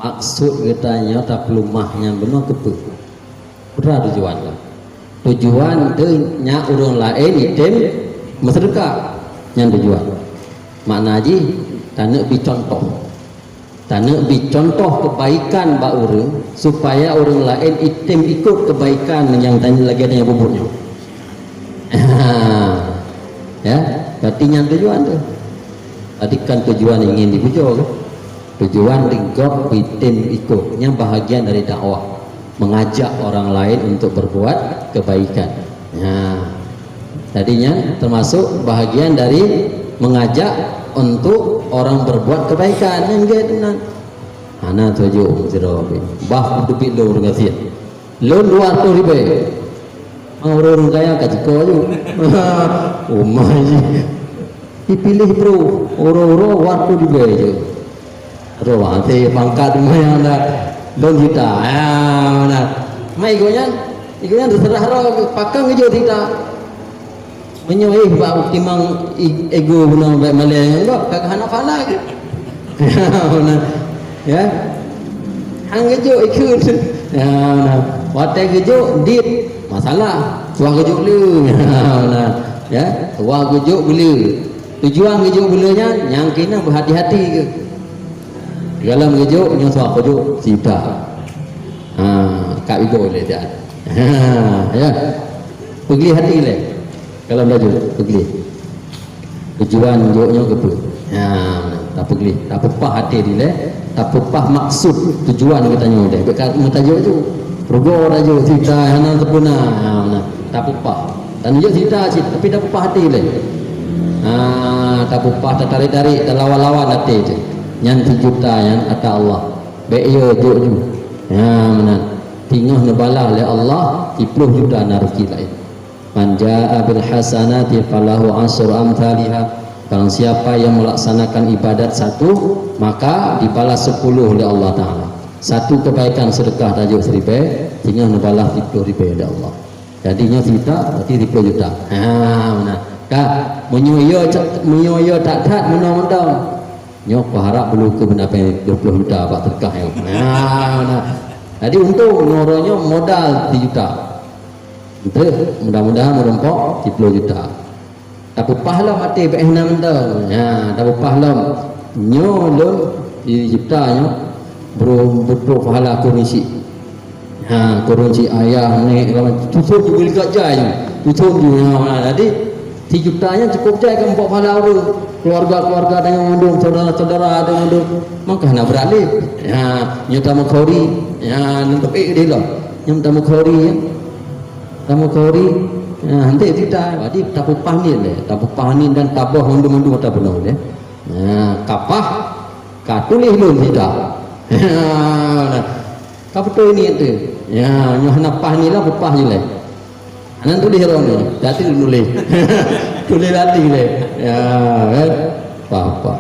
maksud katanya tak lumahnya benar kepe berapa tujuan lah tujuan tu nya orang lain item masyarakat yang tujuan makna ji tak nak contoh kebaikan bak orang supaya orang lain item ikut kebaikan yang tanya lagi ada yang buburnya ya berarti yang tujuan tu tadi kan tujuan ingin dipujuk kan tujuan digop item ikutnya bahagian dari dakwah mengajak orang lain untuk berbuat kebaikan tadinya termasuk bahagian dari mengajak untuk orang berbuat kebaikan yang gitunan ana tuju zero bah dupit lo ngasiat lo 200 ribu orang kaya kat ko ju umai dipilih bro orang-orang waktu ribu je ro ate pangkat maya na don kita na mai gonya terserah ro pakang je kita menyuai bab timang ego guna baik malai enggak kagak hana pala ke ya hang gejo ikut ya nah watai gejo dit masalah tua gejo lu ya tua gejo beli tujuan gejo belanya yang kena berhati-hati ke dalam gejo yang tua gejo cita kak ego le dia ya pergi hati le kalau baju pergi tujuan joknya ke tak pergi tak pepah hati dia tak pepah maksud tujuan katanya dia bekat mutajuk tu progo rajo cerita hana terpuna tak pepah dan dia cerita tapi tak pepah hati dia tak pepah tak tarik-tarik tak lawan-lawan hati tu yang 1 juta yang kata Allah baik ya joknya mana tinggal nebalah oleh Allah 10 juta rezeki lain man jaa bil hasanati falahu asru amthaliha barang siapa yang melaksanakan ibadat 1 maka dibalas 10 oleh Allah taala satu kebaikan sedekah tajuk 1000 tinggal dibalas 10 ribu oleh Allah jadinya kita berarti 10 juta mana kak menyoyo tak menang-menang nyok harap belum ke benda 20 juta pak sedekah mana jadi untuk noronya modal 3 juta itu mudah-mudahan merempok 10 juta tak pahlam mati baik hendak mentang tak pahlam nyolong diciptanya betul pahala kurunsi kurunsi ayah ni tutup juga dekat jaya tutup juga jadi 3 jutanya cukup jaya ke 4 pahala orang keluarga-keluarga dengan mendung saudara-saudara dengan mendung maka nak beralih nyata makhori untuk dia lah yang tamu khori tamu khori nanti tidak jadi tapu panin dan tabah mundu-mundu tak benar deh kapah katulih belum tidak kapetu ini tu nyohna pah ni lah pepah je lah anan tulis ron ni dati nulis tulis dati le kan apa